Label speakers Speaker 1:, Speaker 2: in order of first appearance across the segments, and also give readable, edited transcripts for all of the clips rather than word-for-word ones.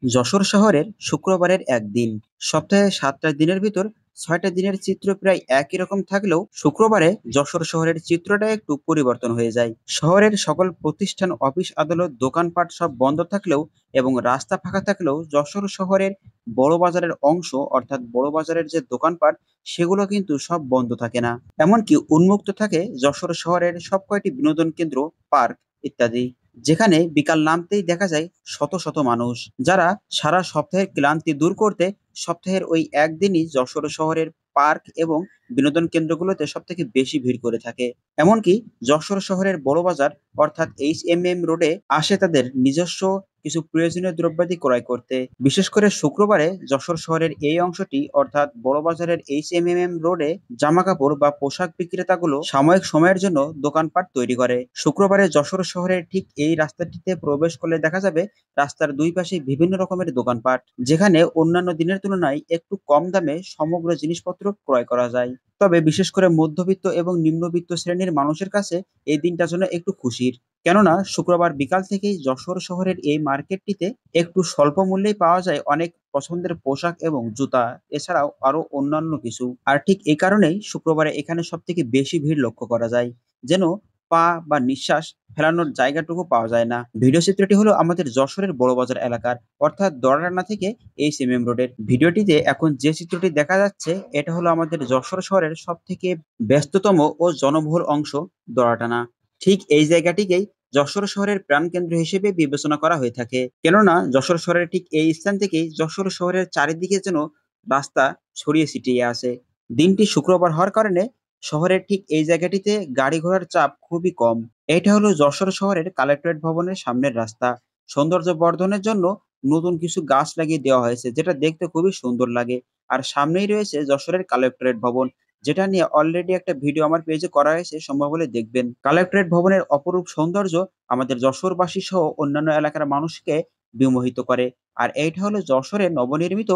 Speaker 1: যশোর শহরের শুক্রবারের একদিন। সপ্তাহে ৭টা দিনের ভিতর ৬টা দিনের চিত্র প্রায় একই রকম থাকলেও শুক্রবারে যশোর শহরের চিত্রটা একটু পরিবর্তন হয়ে যায়। শহরের সকল প্রতিষ্ঠান, অফিস, আদালত, দোকানপাট সব বন্ধ থাকলেও এবং রাস্তা ফাঁকা থাকলেও যশোর শহরের বড় বাজারের অংশ, অর্থাৎ বড় বাজারের যে দোকানপাট, সেগুলো কিন্তু সব বন্ধ থাকে না। এমনকি উন্মুক্ত থাকে যশোর শহরের সব কয়টি বিনোদন কেন্দ্র, পার্ক ইত্যাদি। যেখানে বিকাল নামতেই দেখা যায় শত শত মানুষ, যারা সারা সপ্তাহের ক্লান্তি দূর করতে সপ্তাহের ওই একদিনই যশোর শহরের পার্ক এবং বিনোদন কেন্দ্রগুলোতে সব থেকে বেশি ভিড় করে থাকে। এমনকি যশোর শহরের বড় বাজার, অর্থাৎ HMM রোডে আসে তাদের নিজস্ব কিছু প্রয়োজনীয় দ্রব্যাদি ক্রয় করতে। বিশেষ করে শুক্রবারে যশোর শহরের এই অংশটি, অর্থাৎ বড় বাজারের HMM রোডে জামা কাপড় বা পোশাক বিক্রেতাগুলো সাময়িক সময়ের জন্য দোকানপাট তৈরি করে। শুক্রবারে যশোর শহরের ঠিক এই রাস্তাটিতে প্রবেশ করলে দেখা যাবে রাস্তার দুই পাশে বিভিন্ন রকমের দোকানপাট, যেখানে অন্যান্য দিনের তুলনায় একটু কম দামে সমগ্র জিনিসপত্র ক্রয় করা যায়। তবে বিশেষ করে মধ্যবিত্ত এবং নিম্নবিত্ত শ্রেণীর মানুষের কাছে এই দিনটা যেন একটু খুশির। কেননা শুক্রবার বিকাল থেকেই যশোর শহরের এই মার্কেটটিতে একটু স্বল্প মূল্যেই পাওয়া যায় অনেক পছন্দের পোশাক এবং জুতা, এছাড়াও আরো অন্যান্য কিছু। আর ঠিক এই কারণেই শুক্রবারে এখানে সব থেকে বেশি ভিড় লক্ষ্য করা যায়। যেন পা বা নিঃশ্বাস ফেলানোর জায়গাটুকু পাওয়া যায় না। ভিডিও চিত্রটি হলো আমাদের যশোরের বড় বাজার এলাকার, অর্থাৎ দরাটানা থেকে HMM রোডের। ভিডিওটিতে এখন যে চিত্রটি দেখা যাচ্ছে, এটা হলো আমাদের যশোর শহরের সব থেকে ব্যস্ততম ও জনবহুল অংশ, দরাটানা। ঠিক এই জায়গাটিকেই যশোর শহরের প্রাণকেন্দ্র হিসেবে বিবেচনা করা হয়ে থাকে। কেননা যশোর শহরের ঠিক এই স্থান থেকেই যশোর শহরের চারিদিকে যেন রাস্তা ছড়িয়ে ছিটিয়ে আছে। দিনটি শুক্রবার হওয়ার কারণে শহরের ঠিক এই জায়গাটিতে গাড়ি ঘোড়ার চাপ খুবই কম। এটা হলো যশোর শহরের কালেক্টরেট ভবনের সামনের রাস্তা। সৌন্দর্য বর্ধনের জন্য নতুন কিছু গাছ লাগিয়ে দেওয়া হয়েছে, যেটা দেখতে খুবই সুন্দর লাগে। আর সামনেই রয়েছে যশোরের কালেক্টরেট ভবন, যেটা নিয়ে অলরেডি একটা ভিডিও আমার পেজে করা হয়েছে, সম্ভব হলে দেখবেন। কালেক্টরেট ভবনের অপরূপ সৌন্দর্য আমাদের যশোরবাসী সহ অন্যান্য এলাকার মানুষকে বিমোহিত করে। আর এইটা হলো যশোরের নবনির্মিত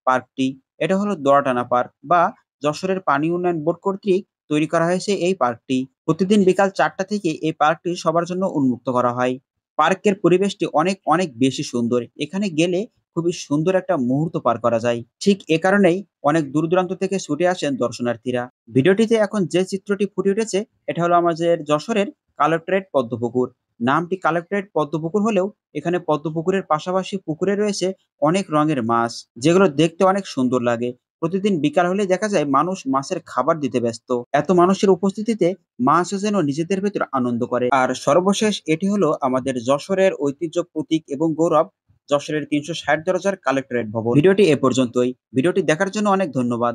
Speaker 1: পার্কটি। এটা হলো দোয়াটানা পার্ক, বা যশোরের পানি উন্নয়ন বোর্ড কর্তৃক তৈরি করা হয়েছে এই পার্কটি। প্রতিদিন বিকাল ৪টা থেকে এই পার্কটি সবার জন্য উন্মুক্ত করা হয়। পার্কের পরিবেশটি অনেক অনেক বেশি সুন্দর। এখানে গেলে খুবই সুন্দর একটা মুহূর্ত পার করা যায়। ঠিক এ কারণেই অনেক দূর দূরান্ত থেকে ছুটে আসেন দর্শনার্থীরা। ভিডিওটিতে এখন যে চিত্রটি ফুটে উঠেছে, এটা হলো আমাদের যশোরের কালেক্টরেট পদ্মপুকুর। নামটি কালেক্টরেট পদ্মপুকুর হলেও এখানে পদ্মপুকুরের পাশাপাশি পুকুরে রয়েছে অনেক রঙের মাছ, যেগুলো দেখতে অনেক সুন্দর লাগে। প্রতিদিন বিকাল হলেই দেখা যায় মানুষ মাছের খাবার দিতে ব্যস্ত। এত মানুষের উপস্থিতিতে মাছও যেন নিজেদের ভেতর আনন্দ করে। আর সর্বশেষ এটি হলো আমাদের যশোরের ঐতিহ্য, প্রতীক এবং গৌরব, যশোরের ৩৬০ দরজার কালেক্টরেট ভবন। ভিডিওটি এ পর্যন্তই। ভিডিওটি দেখার জন্য অনেক ধন্যবাদ।